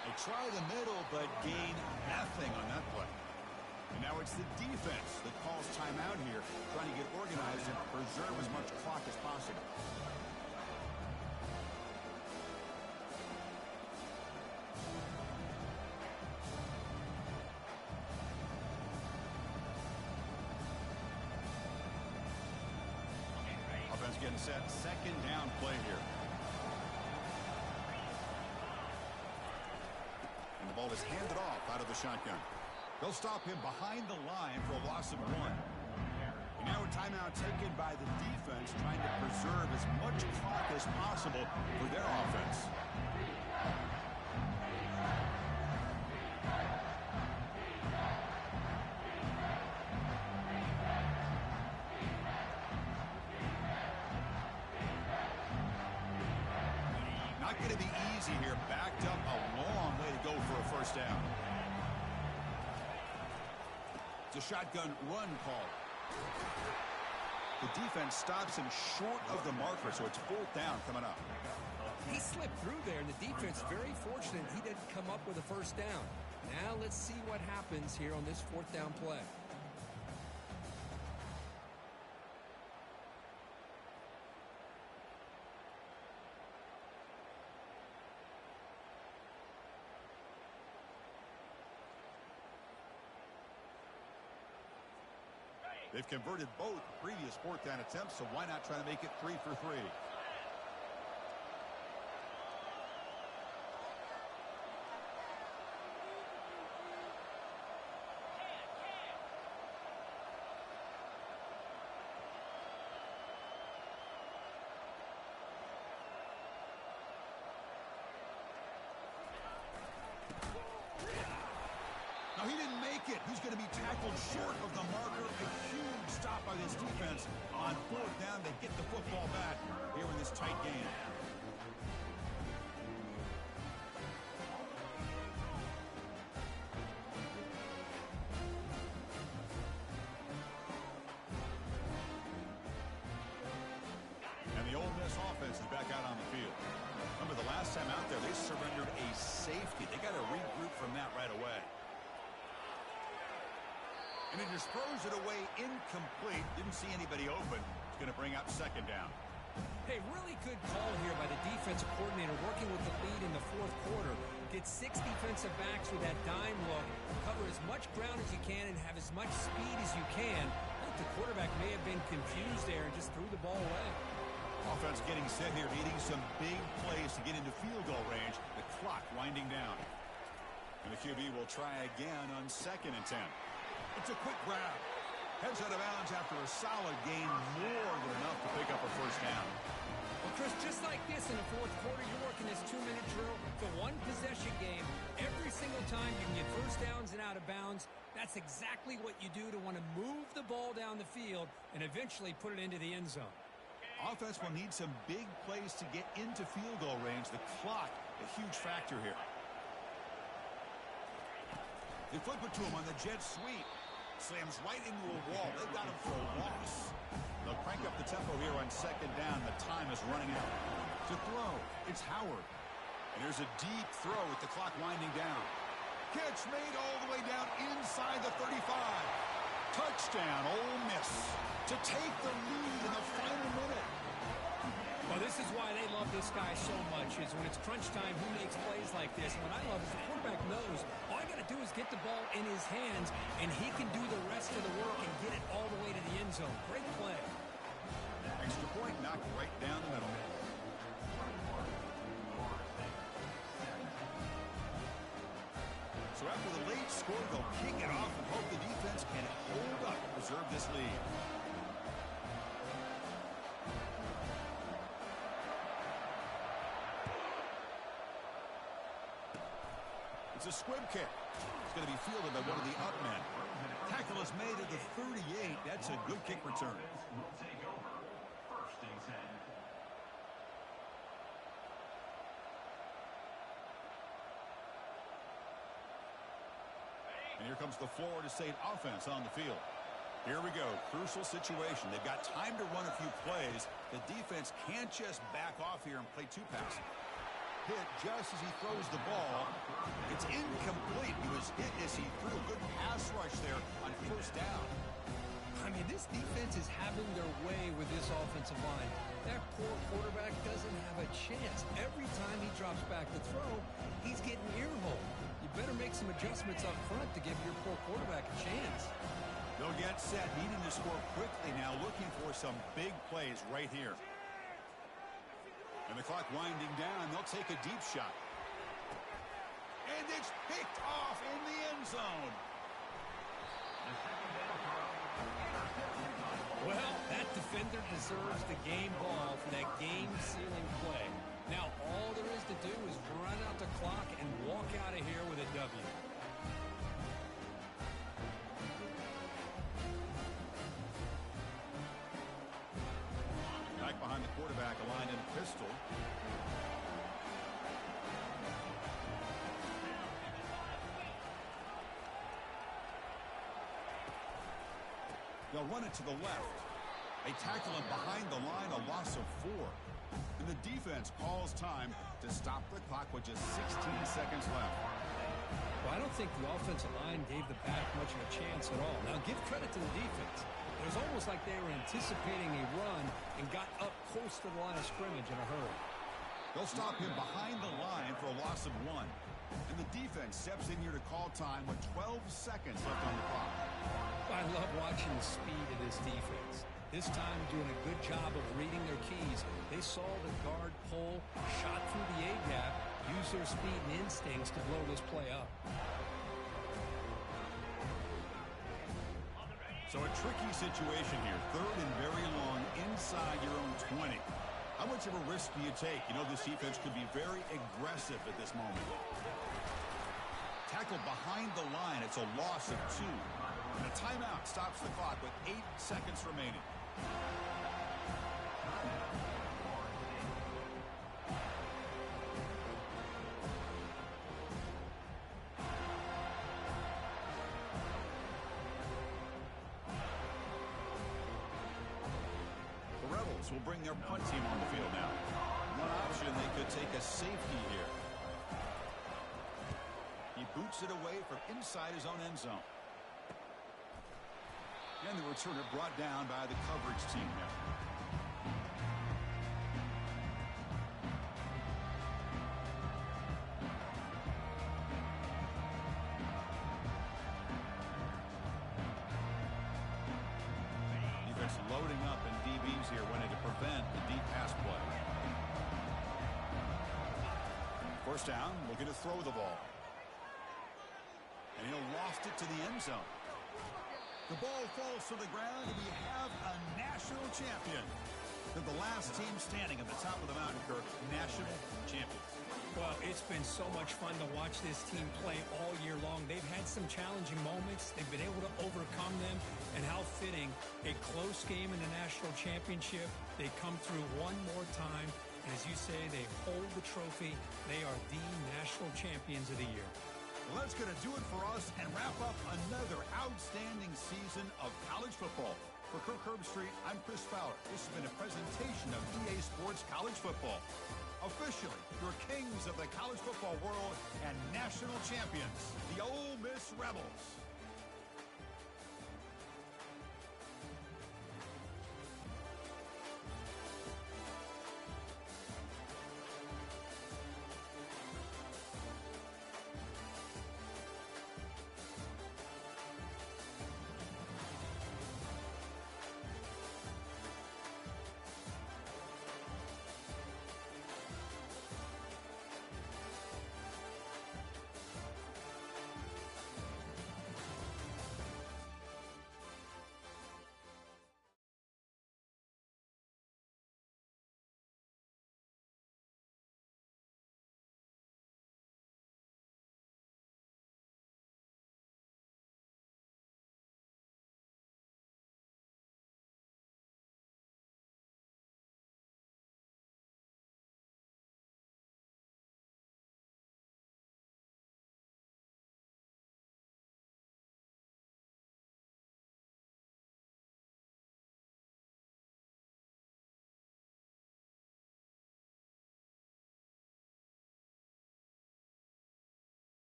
They try the middle, but gain nothing on that play. And now it's the defense that calls timeout here, trying to get organized and preserve as much clock as possible. Offense getting set. 2nd down play here. The ball is handed off out of the shotgun. They'll stop him behind the line for a loss of 1. And now a timeout taken by the defense, trying to preserve as much clock as possible for their offense. Not going to be easy here. Backed up a long way to go for a 1st down. It's a shotgun run call. The defense stops him short of the marker, so it's 4th down coming up. He slipped through there, and the defense very fortunate he didn't come up with a 1st down. Now let's see what happens here on this 4th down play. They've converted both previous 4th down attempts, so why not try to make it 3 for 3? He's going to be tackled short of the marker. A huge stop by this defense. On fourth down, they get the football back here in this tight game. And the Ole Miss offense is back out on the field. Remember, the last time out there, they surrendered a safety. They got to regroup from that right away. And he just throws it away incomplete. Didn't see anybody open. It's going to bring up second down. Hey, really good call here by the defensive coordinator working with the lead in the fourth quarter. Get 6 defensive backs with that dime look. Cover as much ground as you can and have as much speed as you can. I think the quarterback may have been confused there and just threw the ball away. Offense getting set here, needing some big plays to get into field goal range. The clock winding down. And the QB will try again on 2nd and 10. It's a quick grab. Heads out of bounds after a solid gain, more than enough to pick up a first down. Well, Chris, just like this in the fourth quarter, you're working this 2-minute drill. It's a one-possession game. Every single time you can get first downs and out of bounds, that's exactly what you do to want to move the ball down the field and eventually put it into the end zone. Offense will need some big plays to get into field goal range. The clock, a huge factor here. They flip it to him on the jet sweep. Slams right into a wall. They've got him for a loss. They'll crank up the tempo here on 2nd down. The time is running out. To throw, it's Howard. And there's a deep throw with the clock winding down. Catch made all the way down inside the 35. Touchdown, Ole Miss, to take the lead in the final minute. Well, this is why they love this guy so much, is when it's crunch time, he makes plays like this. And what I love is the quarterback knows all I got to do is get the ball in his hands, and he can do the rest of the work and get it all the way to the end zone. Great play. Extra point knocked right down the middle. So after the late score, they'll kick it off and hope the defense can hold up and preserve this lead. It's a squib kick. It's going to be fielded by one of the up men. Tackle is made at the 38. That's a good kick return. Will take over. 1st and 10. And here comes the Florida State offense on the field. Here we go. Crucial situation. They've got time to run a few plays. The defense can't just back off here and play two passes. Hit just as he throws the ball. It's incomplete. He was hit as he threw a good pass rush there on 1st down. I mean, this defense is having their way with this offensive line. That poor quarterback doesn't have a chance. Every time he drops back to throw, he's getting earholed. You better make some adjustments up front to give your poor quarterback a chance. They'll get set, needing to score quickly now, looking for some big plays right here. And the clock winding down, they'll take a deep shot. And it's picked off in the end zone. Well, that defender deserves the game ball for that game-sealing play. Now, all there is to do is run out the clock and walk out of here with a W. Back behind the quarterback, aligned in pistol. They'll run it to the left. They tackle him behind the line, a loss of 4. And the defense calls time to stop the clock with just 16 seconds left. Well, I don't think the offensive line gave the back much of a chance at all. Now, give credit to the defense. It was almost like they were anticipating a run and got up close to the line of scrimmage in a hurry. They'll stop him behind the line for a loss of 1. And the defense steps in here to call time with 12 seconds left on the clock. I love watching the speed of this defense. This time doing a good job of reading their keys. They saw the guard pull, shot through the A-gap, used their speed and instincts to blow this play up. So a tricky situation here. 3rd and very long inside your own 20. How much of a risk do you take? You know this defense could be very aggressive at this moment. Tackled behind the line. It's a loss of 2. And a timeout stops the clock with 8 seconds remaining. The Rebels will bring their punt team on the field now. One option, they could take a safety here. He boots it away from inside his own end zone. And the returner brought down by the coverage team now. Defense loading up in DBs here, wanting to prevent the deep pass play. First down, looking to throw the ball. And he'll loft it to the end zone. The ball falls to the ground, and we have a national champion. They're the last team standing at the top of the mountain, Kirk. National champions. Well, it's been so much fun to watch this team play all year long. They've had some challenging moments. They've been able to overcome them. And how fitting, a close game in the national championship. They come through one more time. And as you say, they hold the trophy. They are the national champions of the year. Well, that's going to do it for us and wrap up another outstanding season of college football. For Kirk Herbstreit, I'm Chris Fowler. This has been a presentation of EA Sports College Football. Officially, your kings of the college football world and national champions, the Ole Miss Rebels.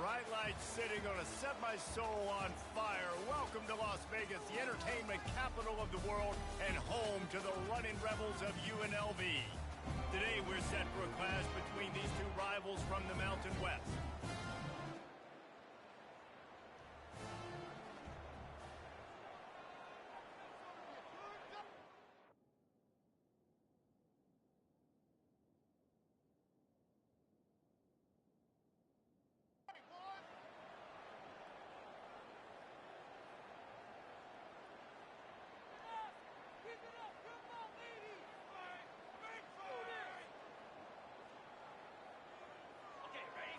bright lights sitting on a set my soul on fire. Welcome to Las Vegas, the entertainment capital of the world and home to the running rebels of UNLV. Today we're set for a clash between these two rivals from the Mountain West.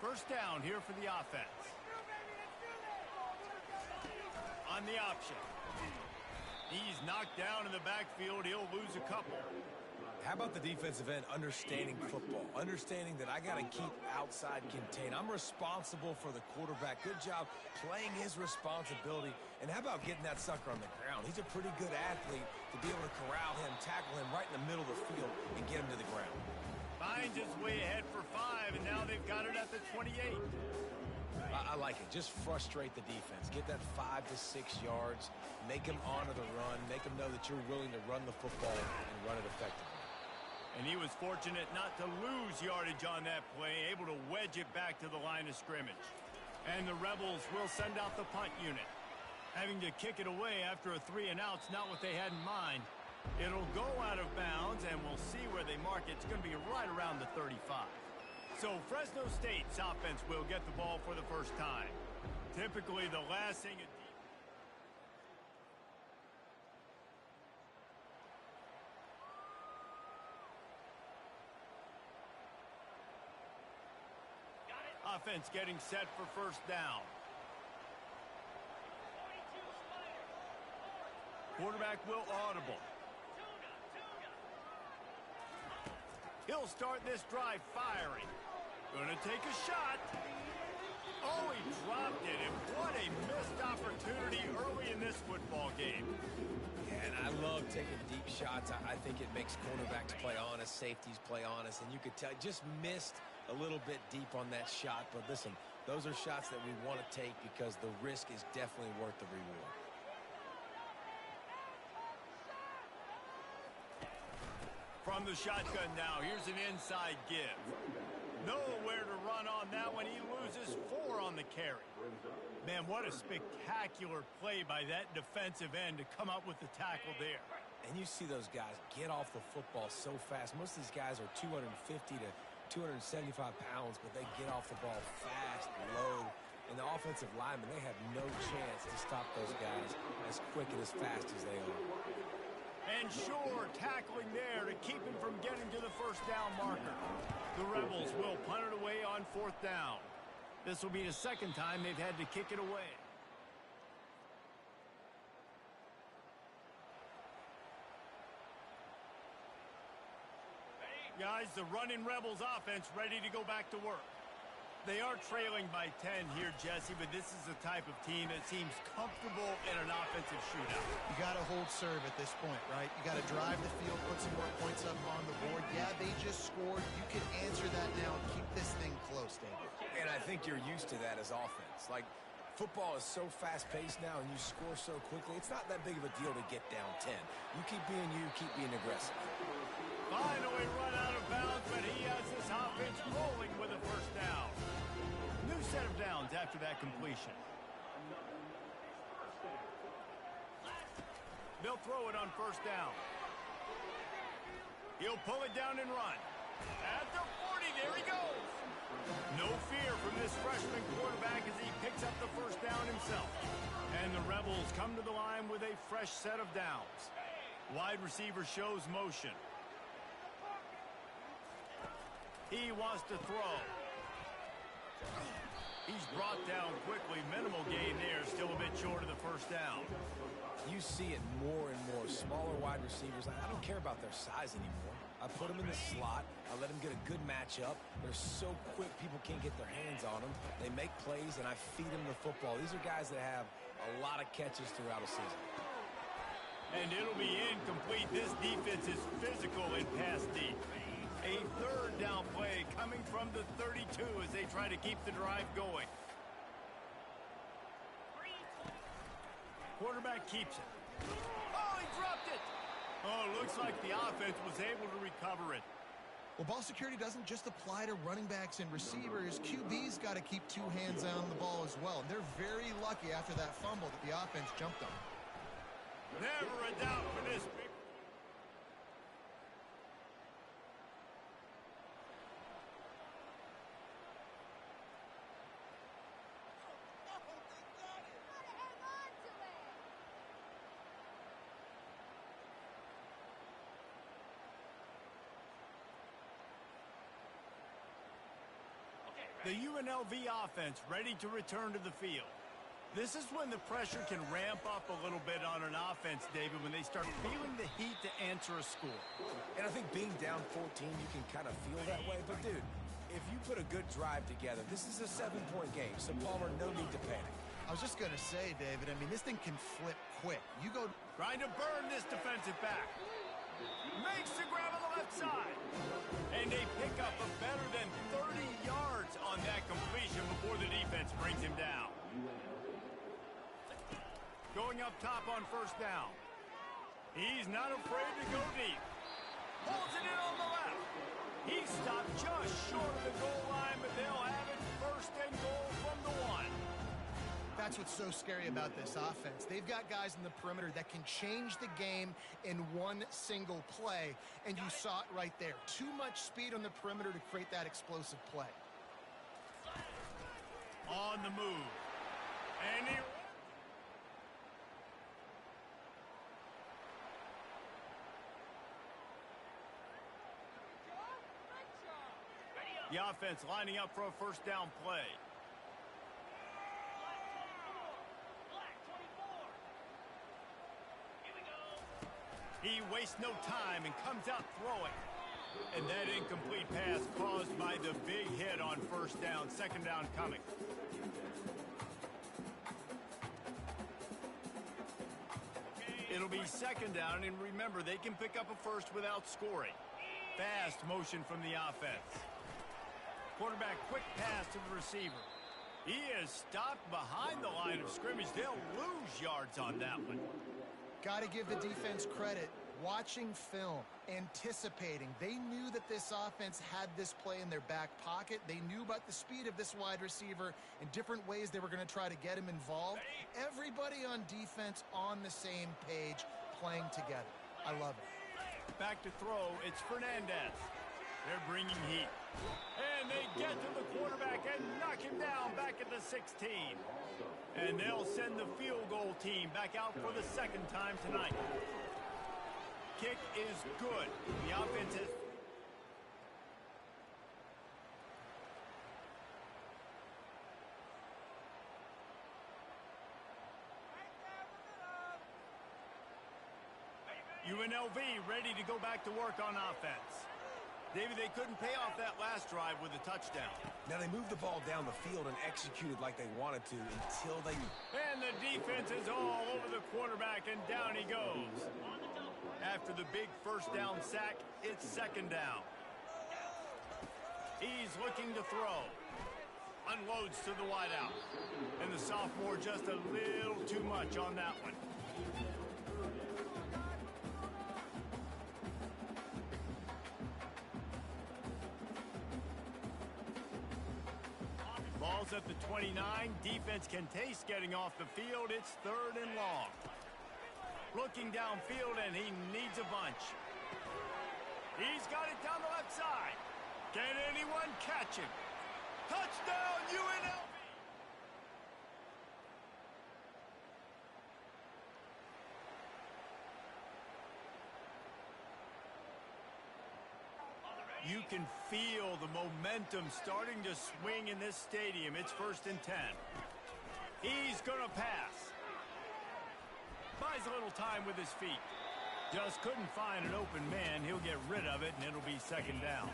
First down here for the offense. On the option. He's knocked down in the backfield. He'll lose a couple. How about the defensive end understanding football? Understanding that I got to keep outside contained. I'm responsible for the quarterback. Good job playing his responsibility. And how about getting that sucker on the ground? He's a pretty good athlete to be able to corral him, tackle him right in the middle of the field, and get him to the ground. Finds his way ahead for 5, and now they've got it at the 28. I like it. Just frustrate the defense. Get that 5 to 6 yards. Make them honor the run. Make them know that you're willing to run the football and run it effectively. And he was fortunate not to lose yardage on that play, able to wedge it back to the line of scrimmage. And the Rebels will send out the punt unit. Having to kick it away after a 3-and-out's not what they had in mind. It'll go out of bounds, and we'll see where they mark it. It's going to be right around the 35. So Fresno State's offense will get the ball for the first time. Typically, the last thing... Offense getting set for first down. Quarterback will audible. He'll start this drive firing. Gonna take a shot. Oh, he dropped it, and what a missed opportunity early in this football game. And I love taking deep shots. I think it makes cornerbacks play honest, safeties play honest, and you could tell just missed a little bit deep on that shot. But listen, those are shots that we want to take because the risk is definitely worth the reward. From the shotgun now, here's an inside give. Nowhere to run on that one. He loses 4 on the carry. Man, what a spectacular play by that defensive end to come up with the tackle there. And you see those guys get off the football so fast. Most of these guys are 250 to 275 pounds, but they get off the ball fast, low. And the offensive linemen, they have no chance to stop those guys as quick and as fast as they are. And sure, tackling there to keep him from getting to the first down marker. The Rebels will punt it away on 4th down. This will be the second time they've had to kick it away. Guys, the running Rebels offense ready to go back to work. They are trailing by 10 here, Jesse, but this is the type of team that seems comfortable in an offensive shootout. You got to hold serve at this point, right? You got to drive the field, put some more points up on the board. Yeah, they just scored. You can answer that now and keep this thing close, David. And I think you're used to that as offense. Like, football is so fast-paced now and you score so quickly, it's not that big of a deal to get down 10. You keep being aggressive. Finally run out of bounds, but he has this offense rolling with a first down. New set of downs after that completion. They'll throw it on first down. He'll pull it down and run. At the 40, there he goes. No fear from this freshman quarterback as he picks up the first down himself. And the Rebels come to the line with a fresh set of downs. Wide receiver shows motion. He wants to throw. He's brought down quickly. Minimal gain there. Still a bit short of the first down. You see it more and more. Smaller wide receivers. I don't care about their size anymore. I put them in the slot. I let them get a good matchup. They're so quick, people can't get their hands on them. They make plays, and I feed them the football. These are guys that have a lot of catches throughout a season. And it'll be incomplete. This defense is physical in pass deep. A 3rd down play coming from the 32 as they try to keep the drive going. Quarterback keeps it. Oh, he dropped it. Oh, looks like the offense was able to recover it. Well, ball security doesn't just apply to running backs and receivers. QB's got to keep two hands on the ball as well. And they're very lucky after that fumble that the offense jumped on. Never a doubt for this big. The UNLV offense ready to return to the field. This is when the pressure can ramp up a little bit on an offense, David, when they start feeling the heat to answer a score. And I think being down 14, you can kind of feel that way. But, dude, if you put a good drive together, this is a 7-point game. So, Palmer, no need to panic. I was just going to say, David, I mean, this thing can flip quick. You go... Trying to burn this defensive back. Makes the grab on the left side. And they pick up a better than 30 yards on that completion before the defense brings him down. Going up top on first down. He's not afraid to go deep. Holds it in on the left. He stopped just short of the goal line, but they'll have it first and goal from the 1. That's what's so scary about this offense. They've got guys in the perimeter that can change the game in one single play, and you saw it right there. Too much speed on the perimeter to create that explosive play. On the move. And he... The offense lining up for a first down play. He wastes no time and comes out throwing. And that incomplete pass caused by the big hit on first down. Second down coming. It'll be second down, and remember, they can pick up a first without scoring. Fast motion from the offense. Quarterback quick pass to the receiver. He is stopped behind the line of scrimmage. They'll lose yards on that one. Got to give the defense credit. Watching film, anticipating. They knew that this offense had this play in their back pocket. They knew about the speed of this wide receiver and different ways they were going to try to get him involved. Everybody on defense on the same page, playing together. I love it. Back to throw, it's Fernandez. They're bringing heat. And they get to the quarterback and knock him down back at the 16. And they'll send the field goal team back out for the second time tonight. Kick is good. The offense is... UNLV ready to go back to work on offense. David, they couldn't pay off that last drive with a touchdown. Now they moved the ball down the field and executed like they wanted to until they... And the defense is all over the quarterback, and down he goes. After the big first down sack, it's second down. He's looking to throw. Unloads to the wideout. And the sophomore just a little too much on that one. Ball's at the 29. Defense can taste getting off the field. It's third and long. Looking downfield, and he needs a bunch. He's got it down the left side. Can anyone catch him? Touchdown, UNLV! You can feel the momentum starting to swing in this stadium. It's first and 10. He's going to pass. Buys a little time with his feet. Just couldn't find an open man. He'll get rid of it, and it'll be second down.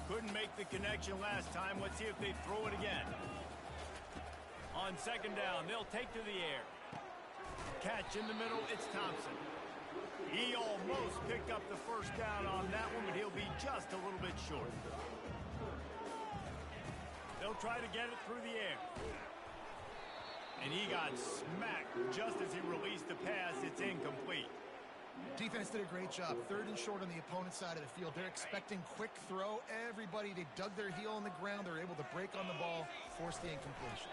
Couldn't make the connection last time. Let's see if they throw it again. On second down, they'll take to the air. Catch in the middle, it's Thompson. He almost picked up the first down on that one, but he'll be just a little bit short. They'll try to get it through the air. And he got smacked just as he released the pass. It's incomplete. Defense did a great job. 3rd and short on the opponent's side of the field. They're expecting quick throw. Everybody, they dug their heel on the ground. They're able to break on the ball, force the incompletion.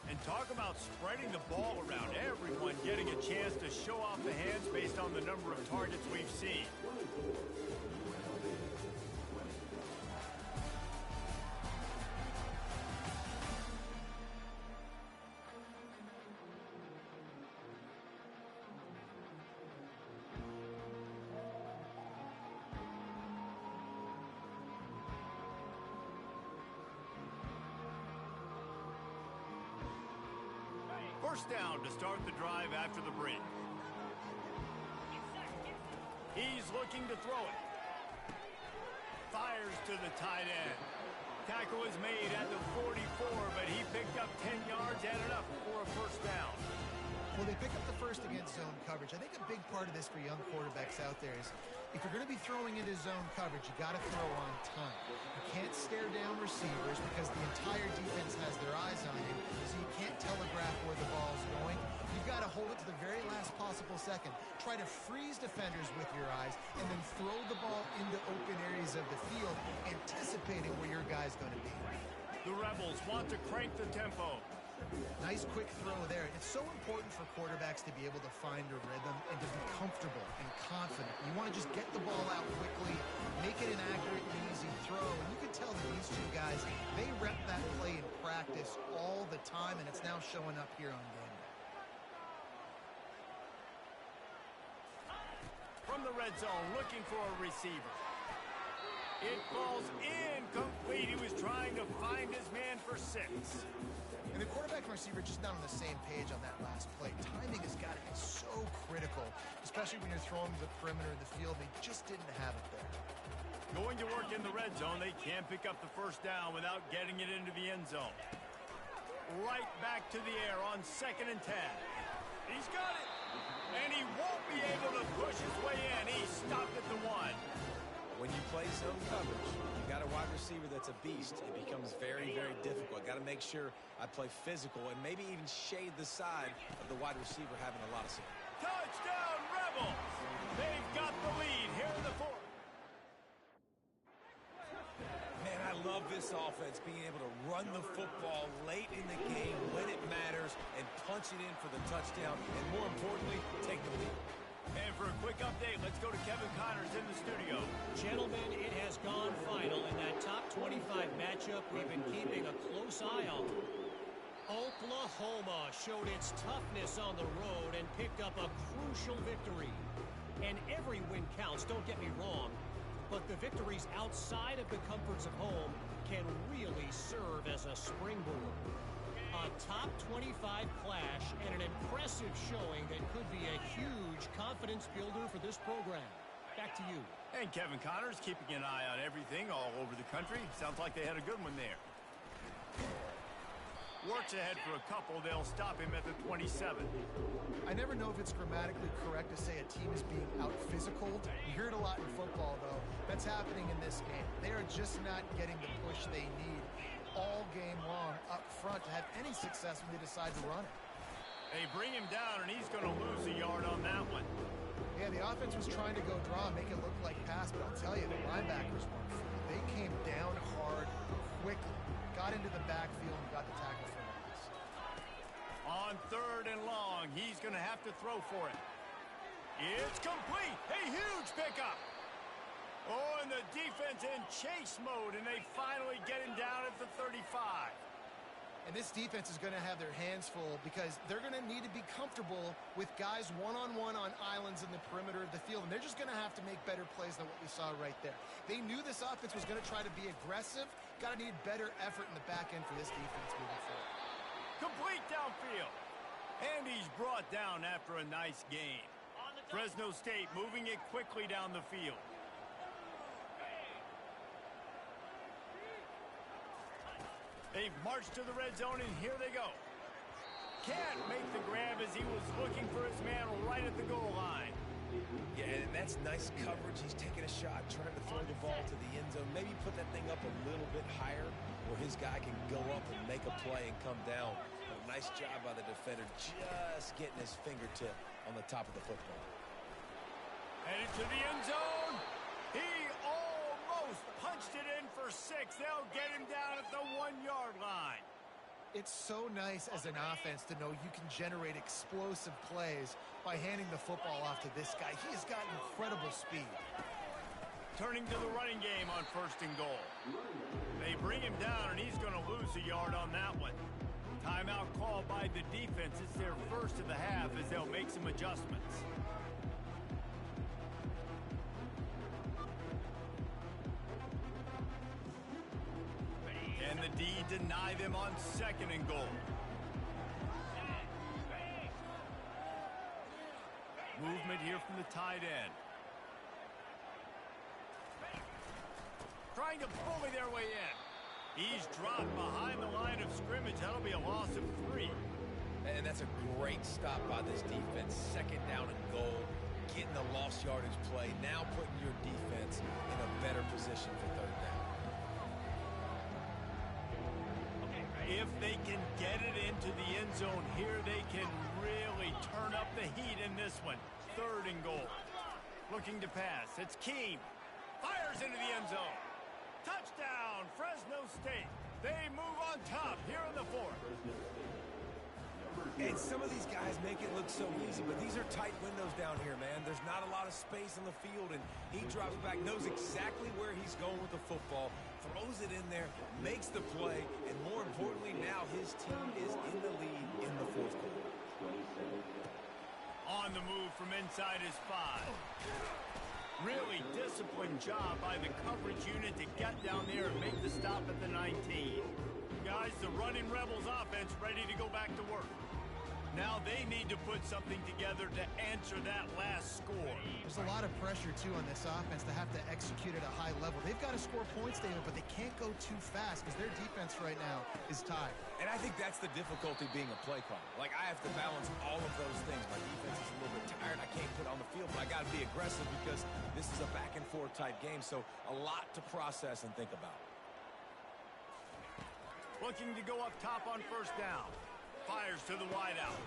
And talk about spreading the ball around. Everyone getting a chance to show off the hands based on the number of targets we've seen. First down to start the drive after the break. He's looking to throw it. Fires to the tight end. Tackle is made at the 44, but he picked up 10 yards, added up for a first down. Well, they pick up the first against zone coverage. I think a big part of this for young quarterbacks out there is if you're going to be throwing into zone coverage, you got to throw on time. You can't stare down receivers because the entire defense has their eyes on you, so you can't telegraph where the ball's going. You've got to hold it to the very last possible second. Try to freeze defenders with your eyes and then throw the ball into open areas of the field, anticipating where your guy's going to be. The Rebels want to crank the tempo. Nice quick throw there. It's so important for quarterbacks to be able to find a rhythm and to be comfortable and confident. You want to just get the ball out quickly, make it an accurate and easy throw. And you can tell that these two guys, they rep that play in practice all the time, and it's now showing up here on game day. From the red zone, looking for a receiver. It falls incomplete. He was trying to find his man for 6. And the quarterback and receiver just not on the same page on that last play. Timing has got to be so critical, especially when you're throwing to the perimeter of the field. They just didn't have it there. Going to work in the red zone. They can't pick up the first down without getting it into the end zone. Right back to the air on 2nd and 10. He's got it. And he won't be able to push his way in. He stopped at the 1. When you play zone coverage, you got a wide receiver that's a beast. It becomes very, very difficult. Got to make sure I play physical and maybe even shade the side of the wide receiver having a lot of support. Touchdown, Rebels! They've got the lead here in the 4th. Man, I love this offense, being able to run the football late in the game when it matters and punch it in for the touchdown, and more importantly, take the lead. And for a quick update, let's go to Kevin Connors in the studio. Gentlemen, it has gone final in that top 25 matchup we've been keeping a close eye on. Oklahoma showed its toughness on the road and picked up a crucial victory. And every win counts, don't get me wrong, but the victories outside of the comforts of home can really serve as a springboard. A top 25 clash and an impressive showing that could be a huge confidence builder for this program. Back to you. And Kevin Connors keeping an eye on everything all over the country. Sounds like they had a good one there. Works ahead for a couple. They'll stop him at the 27. I never know if it's grammatically correct to say a team is being out-physicaled. You hear it a lot in football, though. That's happening in this game. They are just not getting the push they need all game long up front to have any success when they decide to run it. They bring him down, and he's going to lose a yard on that one. Yeah, the offense was trying to go draw, make it look like pass, but I'll tell you, the linebackers weren't free. They came down hard, quickly, got into the backfield, and got the tackle for loss. On 3rd and long, he's going to have to throw for it. It's complete. A huge pickup. Oh, and the defense in chase mode, and they finally get him down at the 35. And this defense is going to have their hands full because they're going to need to be comfortable with guys one-on-one on islands in the perimeter of the field, and they're just going to have to make better plays than what we saw right there. They knew this offense was going to try to be aggressive. Got to need better effort in the back end for this defense moving forward. Complete downfield. And he's brought down after a nice gain. Fresno State moving it quickly down the field. They've marched to the red zone, and here they go. Can't make the grab as he was looking for his man right at the goal line. Yeah, and that's nice coverage. He's taking a shot, trying to throw the ball to the end zone. Maybe put that thing up a little bit higher where his guy can go up and make a play and come down. But a nice job by the defender just getting his fingertip on the top of the football. Headed to the end zone. He almost punched it in for 6. They'll get him down at the 1-yard line. It's so nice as an offense to know you can generate explosive plays by handing the football off to this guy. He has got incredible speed. Turning to the running game on 1st and goal. They bring him down, and he's going to lose a yard on that one. Timeout called by the defense. It's their first of the half as they'll make some adjustments. Can the D deny them on 2nd and goal? Movement here from the tight end. Trying to bully their way in. He's dropped behind the line of scrimmage. That'll be a loss of 3. And that's a great stop by this defense. 2nd down and goal. Getting the lost yardage play. Now putting your defense in a better position for 3rd down. If they can get it into the end zone here, they can really turn up the heat in this one. 3rd and goal. Looking to pass. It's Keem. Fires into the end zone. Touchdown, Fresno State. They move on top here in the 4th. And some of these guys make it look so easy, but these are tight windows down here, man. There's not a lot of space on the field, and he drops back, knows exactly where he's going with the football, throws it in there, makes the play, and more importantly, now his team is in the lead in the 4th quarter. On the move from inside his 5. Really disciplined job by the coverage unit to get down there and make the stop at the 19. Guys, the running Rebels offense ready to go back to work. Now they need to put something together to answer that last score. There's a lot of pressure, too, on this offense to have to execute at a high level. They've got to score points, David, but they can't go too fast because their defense right now is tied. And I think that's the difficulty being a play caller. Like, I have to balance all of those things. My defense is a little bit tired. I can't put on the field, but I got to be aggressive because this is a back-and-forth type game, so a lot to process and think about. Looking to go up top on 1st down. Fires to the wideout.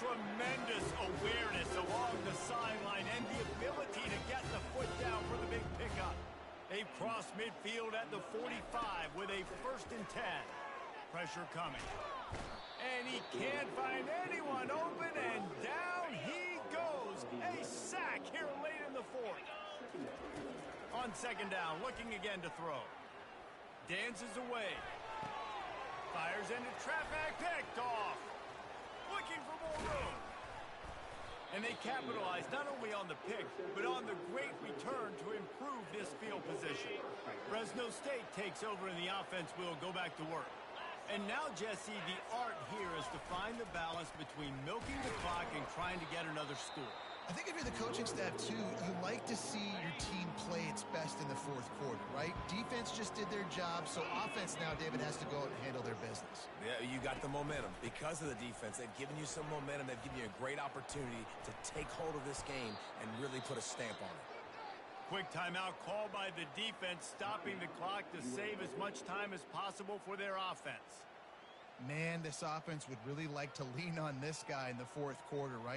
Tremendous awareness along the sideline and the ability to get the foot down for the big pickup. They've crossed midfield at the 45 with a 1st and 10. Pressure coming. And he can't find anyone open, and down he goes. A sack here late in the 4th. On 2nd down, looking again to throw. Dances away. Fires into traffic, picked off. Looking for more room. And they capitalize not only on the pick, but on the great return to improve this field position. Fresno State takes over and the offense will go back to work. And now, Jesse, the art here is to find the balance between milking the clock and trying to get another score. I think if you're the coaching staff, too, you like to see your team play its best in the 4th quarter, right? Defense just did their job, so offense now, David, has to go out and handle their business. Yeah, you got the momentum. Because of the defense, they've given you some momentum. They've given you a great opportunity to take hold of this game and really put a stamp on it. Quick timeout called by the defense, stopping the clock to save as much time as possible for their offense. Man, this offense would really like to lean on this guy in the 4th quarter, right?